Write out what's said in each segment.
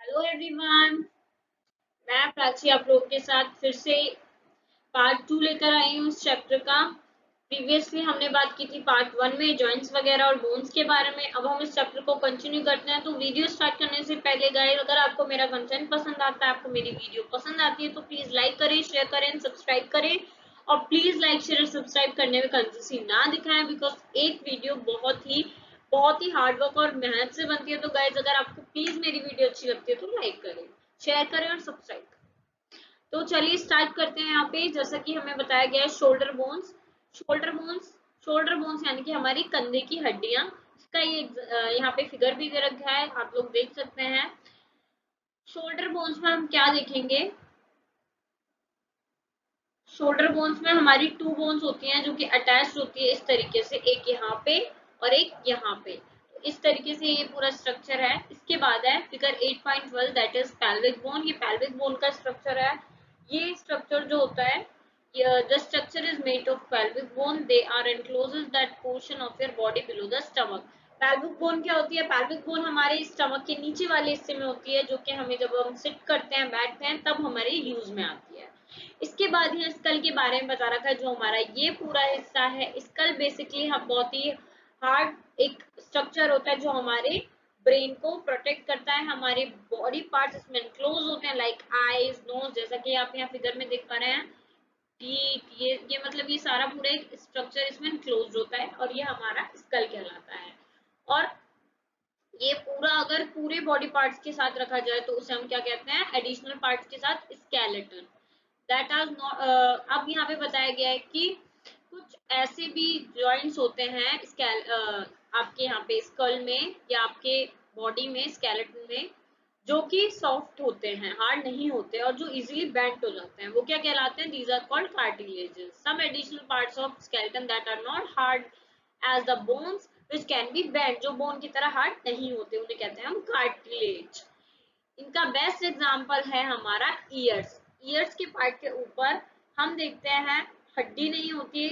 Hello everyone, मैं प्राची आप लोग के साथ फिर से पार्ट 2 लेकर आई हूँ इस चैप्टर का। प्रीवियसली हमने बात की थी पार्ट 1 में जॉइंट्स वगैरह और बोन्स के बारे में। अब हम इस चैप्टर को कंटिन्यू करते हैं। तो वीडियो स्टार्ट करने से पहले गाइस, अगर आपको मेरा कंटेंट पसंद आता है, आपको मेरी वीडियो पसंद आती है, तो प्लीज लाइक करें, शेयर करें, सब्सक्राइब करें। और प्लीज लाइक शेयर सब्सक्राइब करने में कंजूसी ना दिखाएं, बिकॉज एक वीडियो बहुत ही हार्ड वर्क और मेहनत से बनती है। तो गाइज, अगर आपको प्लीज मेरी वीडियो अच्छी लगती है तो लाइक करें, शेयर करें और सब्सक्राइब करें। तो चलिए स्टार्ट करते हैं। यहाँ पे जैसा कि हमें बताया गया है shoulder bones. Shoulder bones shoulder bones यानी कि हमारी कंधे की हड्डियां। इसका ये यहाँ पे फिगर भी दे रखा है, आप लोग देख सकते हैं। शोल्डर बोन्स में हम क्या देखेंगे? शोल्डर बोन्स में हमारी टू बोन्स होती हैं जो कि अटैच होती है इस तरीके से, एक यहाँ पे और एक यहाँ पे। तो इस तरीके से ये पूरा स्ट्रक्चर है। इसके बाद है figure 8.12, that is pelvic bone. ये पेल्विक बोन का स्ट्रक्चर है। ये स्ट्रक्चर जो होता है, the structure is made of pelvic bone. They are encloses that portion of your body below the stomach. Pelvic bone क्या होती है? पेल्विक बोन हमारे स्टमक के नीचे वाले हिस्से में होती है, जो कि हमें जब हम सिट करते हैं, बैठते हैं, तब हमारे यूज में आती है। इसके बाद ही स्कल के बारे में बता रखा है। जो हमारा ये पूरा हिस्सा है, स्कल बेसिकली हम बहुत ही हार्ड एक स्ट्रक्चर होता है जो हमारे ब्रेन को प्रोटेक्ट करता है। हमारे बॉडी पार्ट्स इसमें क्लोज होते हैं, लाइक आईज, नोज, जैसा कि आप यहाँ फिगर में देख पा रहे हैं। टीथ, ये मतलब ये सारा पूरा एक स्ट्रक्चर इसमें क्लोज होता है और ये हमारा स्कल कहलाता है। और ये पूरा अगर पूरे बॉडी पार्ट्स के साथ रखा जाए तो उसे हम क्या कहते हैं? एडिशनल पार्ट्स के साथ स्केलेटन। That are not. अब यहाँ पे बताया गया है कि कुछ ऐसे भी जॉइंट्स होते हैं आपके यहाँ पे स्कल में या आपके बॉडी में, स्केलेटन में, जो कि सॉफ्ट होते हैं, हार्ड नहीं होते और जो इजीली बेंट हो जाते हैं। वो क्या कहलाते हैं? These are called cartilages. Some additional parts of skeleton that are not hard as the bones which can be bent. जो बोन की तरह हार्ड नहीं होते उन्हें कहते हैं हम कार्टिलेज। इनका बेस्ट एग्जाम्पल है हमारा ईयर्स। ईयर्स के पार्ट के ऊपर हम देखते हैं हड्डी नहीं होती है,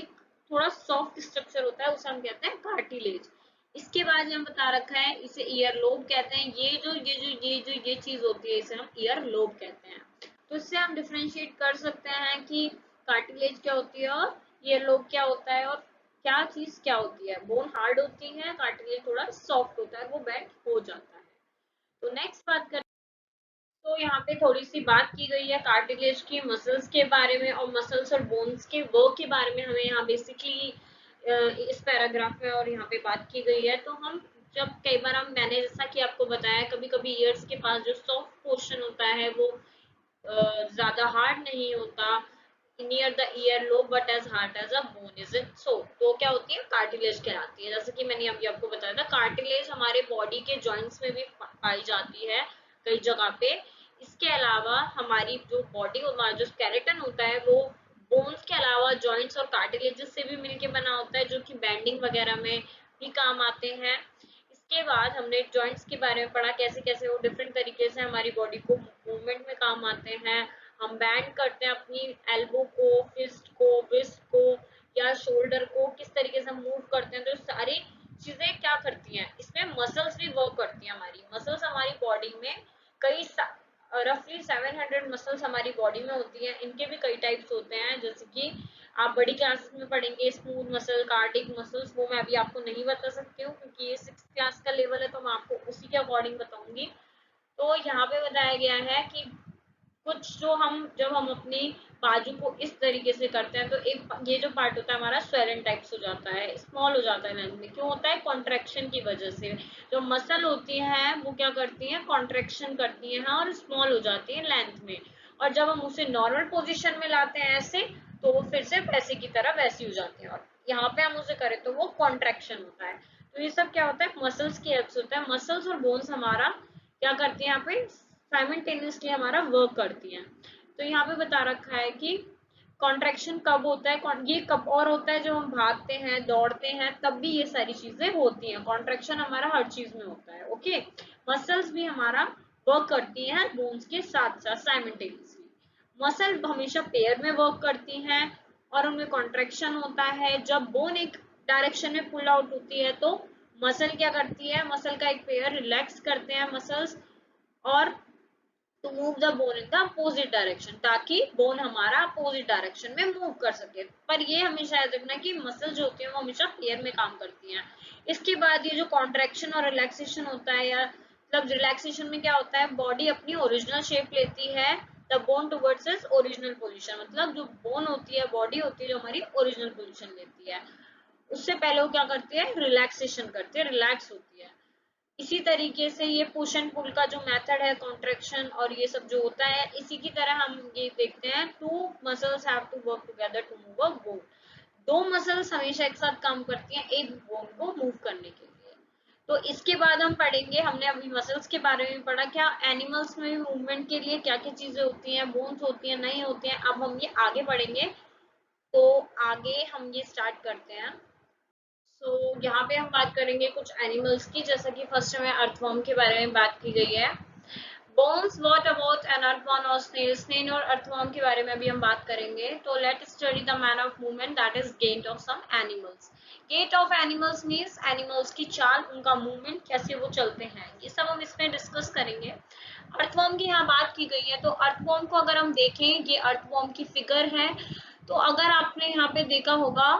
थोड़ा सॉफ्ट स्ट्रक्चर होता है, उसे हम कहते हैं कार्टिलेज। इसके बाद हम बता रखा है इसे ईयर लोब कहते हैं। ये चीज होती है, इसे हम ईयर लोब कहते हैं। तो इससे हम डिफ्रेंशिएट कर सकते हैं कि कार्टिलेज क्या होती है और ईयर लोब क्या होता है, और क्या चीज क्या होती है। बोन हार्ड होती है, कार्टिलेज थोड़ा सॉफ्ट होता है, वो बेंड हो जाता है। तो नेक्स्ट बात कर, तो यहाँ पे थोड़ी सी बात की गई है कार्टिलेज की, मसल्स के बारे में, और मसल्स और बोन्स के वर्क के बारे में हमें यहाँ बेसिकली इस पैराग्राफ में और यहाँ पे बात की गई है। तो हम जब कई बार मैंने जैसा कि आपको बताया, कभी कभी ईयर्स के पास जो सॉफ्ट पोर्शन होता है वो ज्यादा हार्ड नहीं होता, near the ear lobe, but as hard as a bone. Is it so? तो क्या होती है? कार्टिलेज कहलाती है। जैसे कि मैंने अभी आपको बताया था, कार्टिलेज हमारे बॉडी के जॉइंट्स में भी पाई जाती है कई जगह पे। इसके अलावा हमारी जो बॉडी, हमारा जो स्केलेटन होता है, वो बोन्स के अलावा जॉइंट्स और कार्टिलेजेस से भी मिलके बना होता है, जो कि बैंडिंग वगैरह में भी काम आते हैं। इसके बाद हमने जॉइंट्स के बारे में पढ़ा, कैसे कैसे वो डिफरेंट तरीके से हमारी बॉडी को मूवमेंट में काम आते हैं। हम बैंड करते हैं अपनी एल्बो को, फिस्ट को, रिस्ट को या शोल्डर को, किस तरीके से हम मूव करते हैं। तो सारी चीजें क्या करती हैं, इसमें मसल्स भी वर्क करती हैं। हमारी मसल्स हमारी बॉडी में कई रफली 700 मसल्स हमारी बॉडी में होती हैं। इनके भी कई टाइप्स होते हैं, जैसे कि आप बड़ी क्लासेस में पढ़ेंगे स्मूथ मसल, कार्डिक मसल्स। वो मैं अभी आपको नहीं बता सकती हूँ क्योंकि ये 6th क्लास का लेवल है, तो मैं आपको उसी के अकॉर्डिंग बताऊंगी। तो यहाँ पे बताया गया है कि कुछ जो हम जब हम अपनी बाजू को इस तरीके से करते हैं, तो एक ये जो पार्ट होता है हमारा स्वेलन टाइप्स हो जाता है, स्मॉल हो जाता है लेंथ में। क्यों होता है? कॉन्ट्रेक्शन की वजह से। जो मसल होती है वो क्या करती है? कॉन्ट्रेक्शन करती है और स्मॉल हो जाती है लेंथ में। और जब हम उसे नॉर्मल पोजिशन में लाते हैं ऐसे, तो वो फिर से वैसे की तरह वैसी हो जाती है। और यहाँ पे हम उसे करें तो वो कॉन्ट्रेक्शन होता है। तो ये सब क्या होता है? मसल्स की हेल्प से होता है। मसल्स और बोन्स हमारा क्या करती है यहाँ पे? साइमल्टेनियसली हमारा वर्क करती हैं। तो यहाँ पे बता रखा है कि कॉन्ट्रेक्शन कब होता है, ये कब और होता है जब हम भागते हैं, दौड़ते हैं, तब भी ये सारी चीजें होती हैं। कॉन्ट्रेक्शन हमारा हर चीज में होता है। ओके, मसल्स भी हमारा वर्क करती हैं बोन्स के साथ साथ साइमल्टेनियसली। मसल हमेशा पेयर में वर्क करती हैं और उनमें कॉन्ट्रेक्शन होता है। जब बोन एक डायरेक्शन में पुल आउट होती है तो मसल क्या करती है? मसल का एक पेयर रिलैक्स करते हैं मसल्स, और to move the bone in the opposite direction, ताकि बोन हमारा अपोजिट डायरेक्शन में मूव कर सके। पर ये हमेशा याद रखना कि मसल जो होती है वो हमेशा पेयर में काम करती हैं। इसके बाद ये जो कॉन्ट्रैक्शन और रिलैक्सेशन होता है, या मतलब रिलैक्सेशन में क्या होता है, बॉडी अपनी ओरिजिनल शेप लेती है, the bone towards its original position, मतलब जो बोन होती है, बॉडी होती है, जो हमारी ओरिजिनल पोजीशन लेती है, उससे पहले वो क्या करती है, रिलैक्सेशन करती है, रिलैक्स होती है। इसी तरीके से ये पुश एंड पुल का जो मेथड है, कॉन्ट्रैक्शन और ये सब जो होता है, इसी की तरह हम ये देखते हैं, two muscles have to work together to move a bone. दो मसल्स हमेशा एक साथ काम करती हैं एक बोन को मूव करने के लिए। तो इसके बाद हम पढ़ेंगे, हमने अभी मसल्स के बारे में पढ़ा, क्या एनिमल्स में भी मूवमेंट के लिए क्या क्या चीजें होती हैं, बोन्स होती हैं, नहीं होती हैं, अब हम ये आगे पढ़ेंगे। तो आगे हम ये स्टार्ट करते हैं। यहाँ पे हम बात करेंगे कुछ एनिमल्स की, जैसा कि फर्स्ट हमें अर्थवर्म के बारे में बात की गई है। Bones, what about an earthworm और स्नेल, स्नेल और अर्थवर्म के बारे में अभी हम बात करेंगे। तो let study the man of movement, that is gait of some animals. Gait of animals means animals की चाल, उनका मूवमेंट, कैसे वो चलते हैं, ये सब हम इसमें डिस्कस करेंगे। अर्थवर्म की यहाँ बात की गई है, तो अर्थवर्म को अगर हम देखें, ये अर्थवर्म की फिगर है। तो अगर आपने यहाँ पे देखा होगा,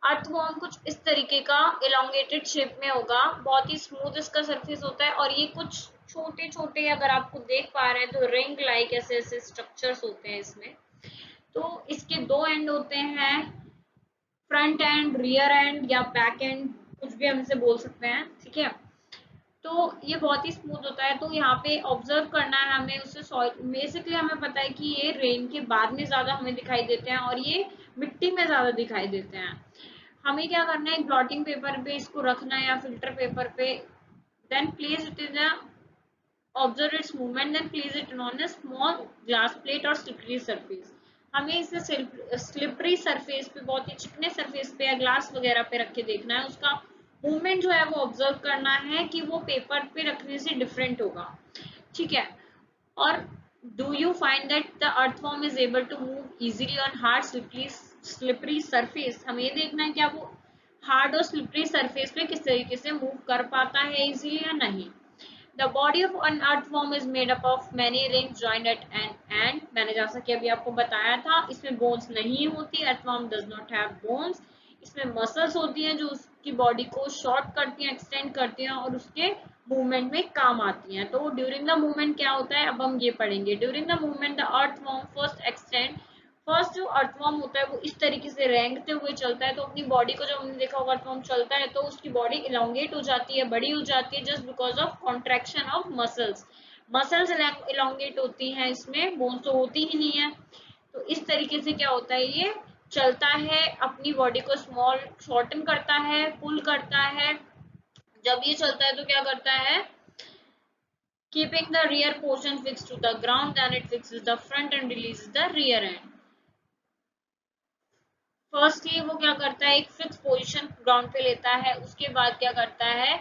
अर्थवर्म कुछ इस तरीके का इलोंगेटेड शेप में होगा, बहुत ही स्मूथ इसका सरफेस होता है, और ये कुछ छोटे छोटे, अगर आपको देख पा रहे हैं तो रिंग लाइक ऐसे ऐसे स्ट्रक्चर्स होते हैं इसमें। तो इसके दो एंड होते हैं, फ्रंट एंड, रियर एंड या बैक एंड, कुछ भी हम इसे बोल सकते हैं, ठीक है। तो ये बहुत ही स्मूथ होता है। तो यहाँ पे ऑब्जर्व करना है हमें उससे सॉइल, बेसिकली हमें पता है कि ये रेन के बाद में ज्यादा हमें दिखाई देते हैं और ये मिट्टी में ज्यादा दिखाई देते हैं। हमें क्या करना है, एक ब्लॉटिंग पेपर पे इसको रखना है या फिल्टर पेपर पे, then place it in a, observe its movement, then place it on a small glass plate और स्लिपरी सरफेस। हमें इसे स्लिपरी सरफेस पे, बहुत ही चिकने सरफेस पे या ग्लास वगैरह पे रख के देखना है, उसका मूवमेंट जो है वो ऑब्जर्व करना है कि वो पेपर पे रखने से डिफरेंट होगा, ठीक है। और do you find that the earthworm is able to move easily on hard slippery surface, हमें ये देखना है क्या वो हार्ड और स्लिपरी सरफेस पे किस तरीके से मूव कर पाता है इजीली या नहीं। The body of an earthworm is made up of many rings joined at an end. मैंने जैसा कि अभी आपको बताया था, इसमें बोन्स नहीं होती, earthworm does not have bones. इसमें मसल्स होती हैं जो उसकी बॉडी को शॉर्ट करती हैं, एक्सटेंड करती हैं और उसके मूवमेंट में काम आती हैं। तो ड्यूरिंग द मूवमेंट क्या होता है, अब हम ये पढ़ेंगे। During the movement the earthworm first extend, first जो अर्थवर्म होता है वो इस तरीके से रेंगते हुए चलता है। तो अपनी बॉडी को, जब हमने देखा होगा अर्थवर्म चलता है तो उसकी बॉडी इलोंगेट हो जाती है, बड़ी हो जाती है, just because of contraction of muscles. Muscles elongate होती हैं, इसमें बोन्स तो होती ही नहीं है। तो इस तरीके से क्या होता है, ये चलता है, अपनी बॉडी को स्मॉल शॉर्टन करता है, पुल करता है। जब ये चलता है तो क्या करता है, keeping the rear portion fixed to the ground, then it fixes the front and releases the rear end. Firstly वो क्या करता है, एक फिक्स पोजीशन ग्राउंड पे लेता है, उसके बाद क्या करता है,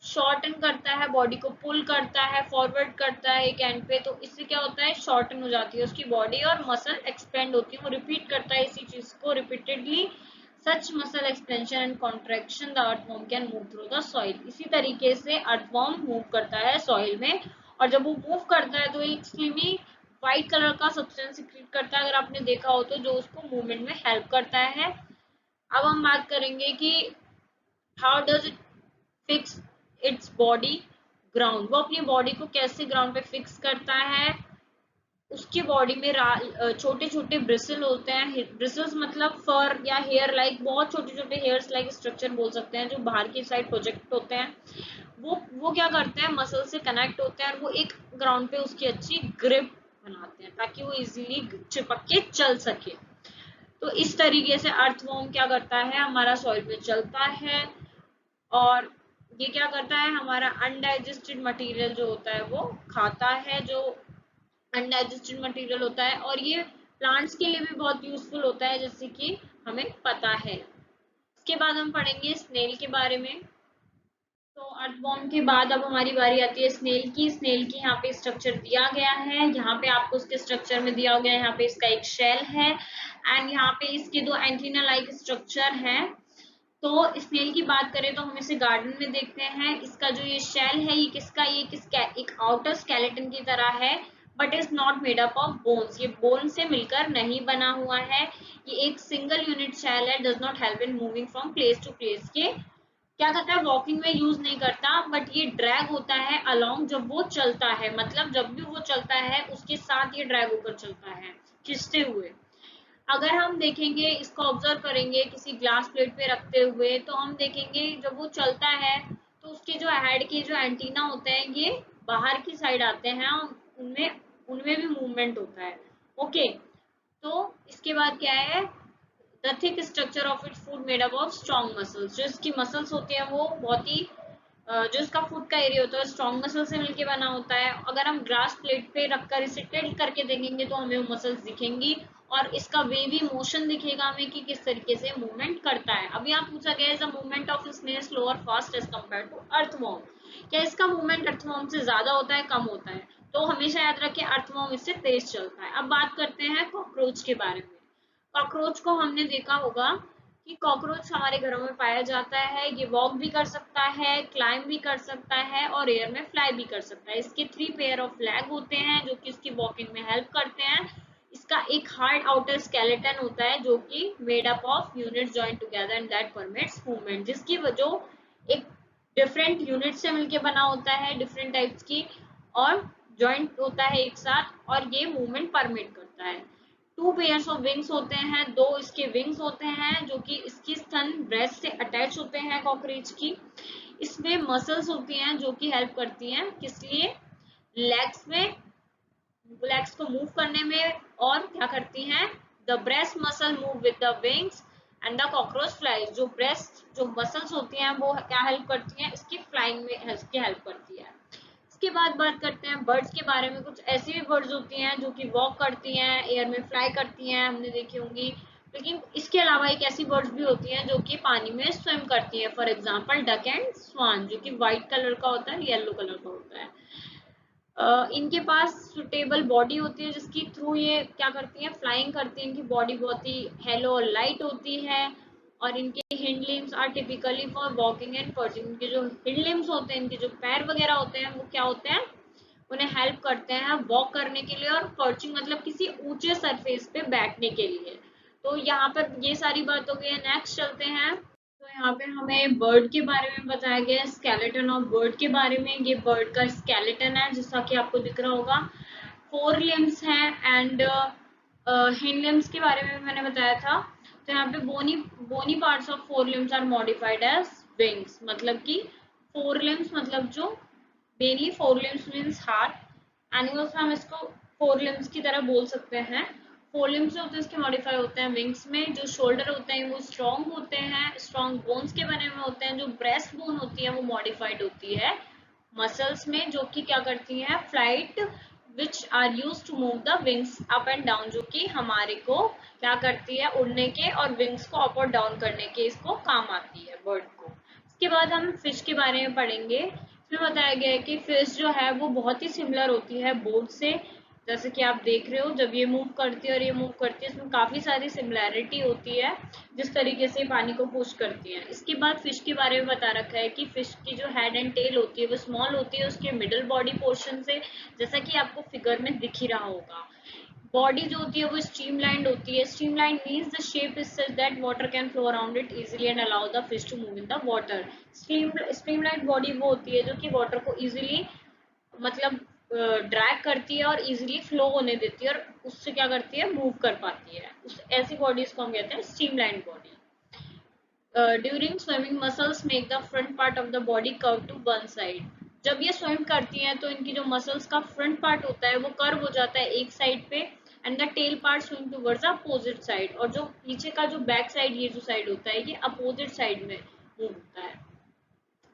शॉर्टन करता है, बॉडी को पुल करता है, फॉरवर्ड करता है एक एंड पे। तो इससे क्या होता है, शॉर्टन हो जाती है उसकी बॉडी और मसल एक्सपेंड होती है। वो रिपीट करता है इसी चीज को repeatedly, such muscle expansion and contraction the earthworm can move through the soil. इसी तरीके से अर्थवर्म मूव करता है सॉइल में, और जब वो मूव करता है तो एक्सट्रीमली व्हाइट कलर का सब्सटेंस सिक्रीट करता है, अगर आपने देखा हो तो, जो उसको मूवमेंट में हेल्प करता है। अब हम बात करेंगे कि how does it fix its body ground, वो अपनी बॉडी को कैसे ग्राउंड पे फिक्स करता है। उसकी बॉडी में छोटे छोटे ब्रिसल होते हैं, ब्रिसल्स मतलब फर या हेयर लाइक, बहुत छोटे छोटे हेयर्स लाइक स्ट्रक्चर बोल सकते हैं, जो बाहर की साइड प्रोजेक्ट होते हैं। वो क्या करते हैं, मसल से कनेक्ट होते हैं और वो एक ग्राउंड पे उसकी अच्छी ग्रिप बनाते हैं ताकि वो इजीली चिपक के चल सके। तो इस तरीके से अर्थवर्म क्या करता है, हमारा सॉइल पे चलता है, और ये क्या करता है, हमारा अनडाइजेस्टेड मटेरियल जो होता है वो खाता है, जो अनडाइजेस्टेड मटेरियल होता है, और ये प्लांट्स के लिए भी बहुत यूजफुल होता है, जैसे कि हमें पता है। इसके बाद हम पढ़ेंगे स्नेल के बारे में। तो अर्थवर्म के बाद अब हमारी बारी आती है स्नेल की। स्नेल की यहाँ पे स्ट्रक्चर दिया गया है, यहाँ पे आपको उसके स्ट्रक्चर में दिया गया है, यहाँ पे इसका एक शेल है एंड यहाँ पे इसके दो एंटीना लाइक स्ट्रक्चर है। तो स्नेल की बात करें तो हम इसे गार्डन में देखते हैं। इसका जो ये शेल है, ये किसका, एक आउटर स्केलेटन की तरह है, but is not made up of bones, ये बोन से मिलकर नहीं बना हुआ है, ये एक सिंगल यूनिट शेल है, does not help in moving from place to place. ये क्या करता है, वॉकिंग में यूज नहीं करता, बट ये ड्रैग होता है अलोंग जब वो चलता है, मतलब जब भी वो चलता है उसके साथ ये ड्रैग होकर चलता है, खिंचते हुए। अगर हम देखेंगे, इसको ऑब्जर्व करेंगे किसी ग्लास प्लेट पे रखते हुए, तो हम देखेंगे जब वो चलता है तो उसके जो हेड के जो एंटीना होते हैं ये बाहर की साइड आते हैं, उनमें उनमें भी मूवमेंट होता है। ओके, तो इसके बाद क्या है, the thick structure of its food made up of strong muscles, जो इसकी मसल्स होती हैं वो बहुत ही जो इसका फूड का एरिया होता है स्ट्रॉन्ग मसल से मिलके बना होता है। अगर हम ग्लास प्लेट पे रखकर इसे टिल्ट करके देखेंगे तो हमें वो मसल्स दिखेंगी और इसका वेवी मोशन दिखेगा हमें कि किस तरीके से मूवमेंट करता है। अभी यहाँ पूछा गया है मूवमेंट ऑफ स्नेल स्लो और fast as compare to earthworm, क्या इसका मूवमेंट अर्थवॉर्म से ज्यादा होता है, कम होता है? तो हमेशा याद रखें अर्थवॉर्म इससे तेज चलता है। अब बात करते हैं कॉकरोच के बारे में। कॉकरोच को हमने देखा होगा कि कॉकरोच हमारे घरों में पाया जाता है, ये वॉक भी कर सकता है, क्लाइंब भी कर सकता है और एयर में फ्लाई भी कर सकता है। इसके 3 पेयर ऑफ लेग होते हैं जो कि इसकी वॉकिंग में हेल्प करते हैं। इसका एक हार्ड आउटर स्केलेटन होता है जो कि made up of units joint together and that permits movement, जिसकी वजह एक डिफरेंट यूनिट से मिलके बना होता है, डिफरेंट टाइप्स की, और जॉइंट होता है एक साथ और ये मूवमेंट परमिट करता है। 2 पेयर्स ऑफ विंग्स होते हैं, 2 इसके विंग्स होते हैं जो कि इसकी स्तन ब्रेस्ट से अटैच होते हैं कॉकरोच की। इसमें मसल्स होती हैं जो कि हेल्प करती हैं किस लिए, लेग्स में, लेग्स को मूव करने में, और क्या करती हैं, the breast muscle move with the wings and the cockroach flies, जो ब्रेस्ट जो मसल्स होती हैं वो क्या हेल्प करती हैं, इसकी फ्लाइंग में इसकी हेल्प करती है। इसके बाद बात करते हैं बर्ड्स के बारे में। कुछ ऐसी भी बर्ड्स होती हैं जो कि वॉक करती हैं, एयर में फ्लाई करती हैं, हमने देखी होंगी। लेकिन इसके अलावा एक ऐसी बर्ड्स भी होती हैं जो कि पानी में स्विम करती हैं, फॉर एग्जांपल डक एंड स्वान, जो कि व्हाइट कलर का होता है, येलो कलर का होता है। इनके पास सुटेबल बॉडी होती है जिसकी थ्रू ये क्या करती हैं, फ्लाइंग करती हैं। इनकी बॉडी बहुत ही हेलो और लाइट होती है और इनके hind limbs are typically for walking and perching. इनके जो हिंड लिम्स होते हैं, इनके जो पैर वगैरह होते हैं वो क्या होते हैं, उन्हें हेल्प करते हैं वॉक करने के लिए, और पर्चिंग मतलब किसी ऊंचे सरफेस पे बैठने के लिए। तो यहाँ पर ये सारी बात हो गई है। नेक्स्ट चलते हैं, तो यहाँ पे हमें बर्ड के बारे में बताया गया है, स्केलेटन ऑफ बर्ड के बारे में। ये बर्ड का स्केलेटन है जैसा कि आपको दिख रहा होगा, 4 लिम्स हैं एंड हिंड लिम्स के बारे में भी मैंने बताया था। तो यहाँ पे bony bony parts of 4 limbs are modified as wings, मतलब कि 4 लिम्स मतलब जो मेनली 4 लिम्स मीन्स हाथ, एनिमल्स में हम इसको 4 लिम्स की तरह बोल सकते हैं। 4 लिम्स जो होते हैं इसके मॉडिफाई होते हैं विंग्स में। जो शोल्डर होते हैं वो स्ट्रॉन्ग होते हैं, स्ट्रॉन्ग बोन्स के बने हुए होते हैं। जो ब्रेस्ट बोन होती है वो मॉडिफाइड होती है मसल्स में, जो कि क्या करती हैं, flight which are use to move the wings up and down, जो कि हमारे को क्या करती है, उड़ने के और विंग्स को अप और डाउन करने के इसको काम आती है बर्ड को। इसके बाद हम फिश के बारे में पढ़ेंगे। इसमें बताया गया है कि फिश जो है वो बहुत ही सिमिलर होती है बोट से, जैसे कि आप देख रहे हो जब ये मूव करती है और ये मूव करती है, इसमें काफी सारी सिमिलैरिटी होती है जिस तरीके से पानी को पुश करती है। इसके बाद फिश के बारे में बता रखा है कि फिश की जो हेड एंड टेल होती है वो स्मॉल होती है उसके मिडल बॉडी पोर्शन से, जैसा कि आपको फिगर में दिख ही रहा होगा। बॉडी जो होती है वो स्ट्रीमलाइंड होती है। Streamlined means the shape is such that water can flow around it easily and allow the fish to move in the water. Streamlined body वो होती है जो कि वाटर को इजीली मतलब ड्रैग करती है और इजीली फ्लो होने देती है और उससे क्या करती है, मूव कर पाती है। उस ऐसी बॉडीज को हम कहते हैं streamlined body. During swimming muscles make the front part of the body curve to one side. जब ये स्विम करती हैं तो इनकी जो मसल्स का फ्रंट पार्ट होता है वो कर्व हो जाता है एक साइड पे, and the tail part swing towards opposite side, और जो पीछे का जो बैक साइड ये जो साइड होता है ये अपोजिट साइड में मूव होता है।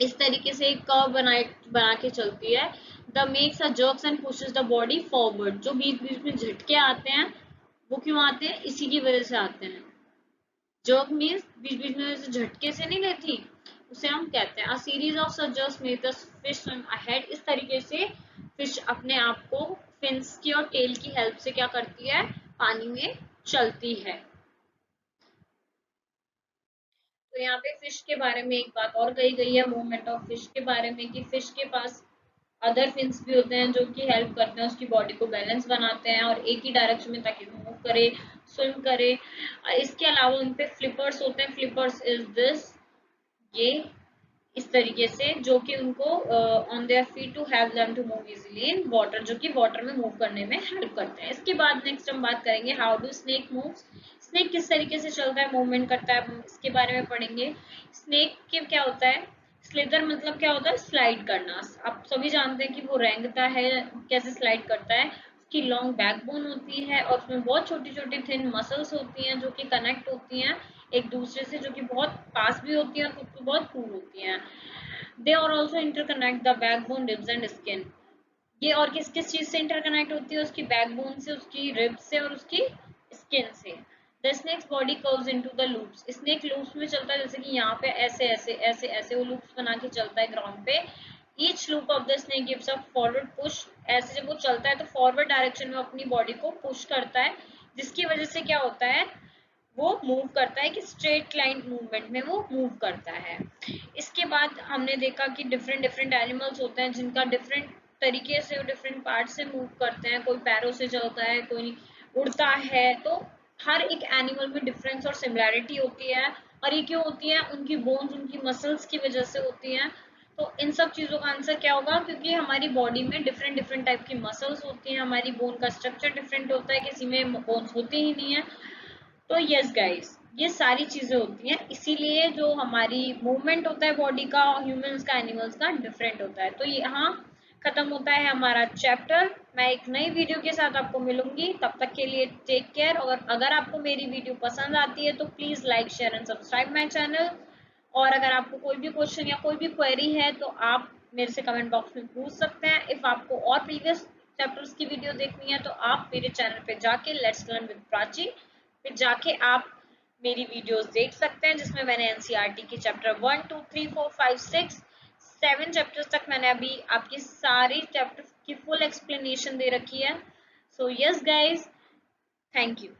इस तरीके से एक कर्व बना के चलती है। The makes a jerks and pushes the body forward. जो बीच बीच में झटके आते हैं वो क्यों आते हैं, इसी की वजह से आते हैं। जर्क मीन्स बीच बीच में झटके से नहीं लेती, उसे हम कहते हैं। A series of such jerks make the fish swim ahead. इस तरीके से फिश अपने आप को फिन्स की और टेल की हेल्प से क्या करती है, पानी में चलती है। तो यहाँ पे फिश के बारे में एक बात और कही गई है मूवमेंट ऑफ फिश के बारे में कि फिश के पास अदर फिन्स भी होते हैं जो कि हेल्प करते हैं उसकी बॉडी को बैलेंस बनाते हैं और एक ही डायरेक्शन में ताकि मूव करे, स्विम करे। इसके अलावा उन पे फ्लिपर्स होते हैं। फ्लिपर्स इज दिस, ये इस तरीके से, जो कि उनको on their feet to have them to move easily in water, जो कि वाटर में मूव करने में हेल्प करते हैं। इसके बाद नेक्स्ट हम बात करेंगे how do snake moves. Snake किस तरीके से चलता है, मूवमेंट करता है, हम इसके बारे में पढ़ेंगे। स्नेक के क्या होता है, स्लिदर मतलब क्या होता है, स्लाइड करना। आप सभी जानते हैं कि वो रेंगता है, कैसे स्लाइड करता है। उसकी लॉन्ग बैकबोन होती है और उसमें बहुत छोटी छोटी थिन मसल्स होती हैं जो कि कनेक्ट होती हैं एक दूसरे से, जो कि बहुत पास भी होती हैं और खुद को बहुत कूल होती हैं। They are also interconnect the backbone, ribs and skin. ये और किस किस चीज से इंटरकनेक्ट होती है, उसकी बैकबोन से, उसकी रिब्स से और उसकी स्किन से। The snake's body curves into the loops. Snake loops में चलता है, जैसे कि यहाँ पे ऐसे ऐसे ऐसे ऐसे वो लूप्स बना के चलता है ग्राउंड पे। Each loop of the snake gives a forward push. ऐसे जब वो चलता है तो फॉरवर्ड डायरेक्शन में अपनी बॉडी को पुश करता है, जिसकी वजह से क्या होता है, वो मूव करता है कि स्ट्रेट लाइन मूवमेंट में वो मूव करता है। इसके बाद हमने देखा कि डिफरेंट डिफरेंट एनिमल्स होते हैं जिनका डिफरेंट तरीके से डिफरेंट पार्ट से मूव करते हैं। कोई पैरों से चलता है, कोई उड़ता है। तो हर एक एनिमल में डिफरेंस और सिमिलैरिटी होती है। और ये क्यों होती है, उनकी बोन्स, उनकी मसल्स की वजह से होती हैं। तो इन सब चीज़ों का आंसर क्या होगा, क्योंकि हमारी बॉडी में डिफरेंट डिफरेंट टाइप की मसल्स होती हैं, हमारी बोन का स्ट्रक्चर डिफरेंट होता है, किसी में बोन्स होती ही नहीं है। तो यस गाइस, ये सारी चीजें होती हैं, इसीलिए जो हमारी मूवमेंट होता है बॉडी का, ह्यूमंस का, एनिमल्स का डिफरेंट होता है। तो यहाँ खत्म होता है हमारा चैप्टर। मैं एक नई वीडियो के साथ आपको मिलूंगी, तब तक के लिए टेक केयर। और अगर आपको मेरी वीडियो पसंद आती है तो please like, share and subscribe my channel. और अगर आपको कोई भी क्वेश्चन या कोई भी क्वेरी है तो आप मेरे से कमेंट बॉक्स में पूछ सकते हैं। इफ आपको और प्रीवियस चैप्टर्स की वीडियो देखनी है तो आप मेरे चैनल पे जाके लेट्स लर्न विद प्राची फिर जाके आप मेरी वीडियोस देख सकते हैं, जिसमें मैंने एनसीईआरटी के चैप्टर 1, 2, 3, 4, 5, 6, 7 चैप्टर्स तक मैंने अभी आपकी सारी चैप्टर की फुल एक्सप्लेनेशन दे रखी है। So yes guys, thank you.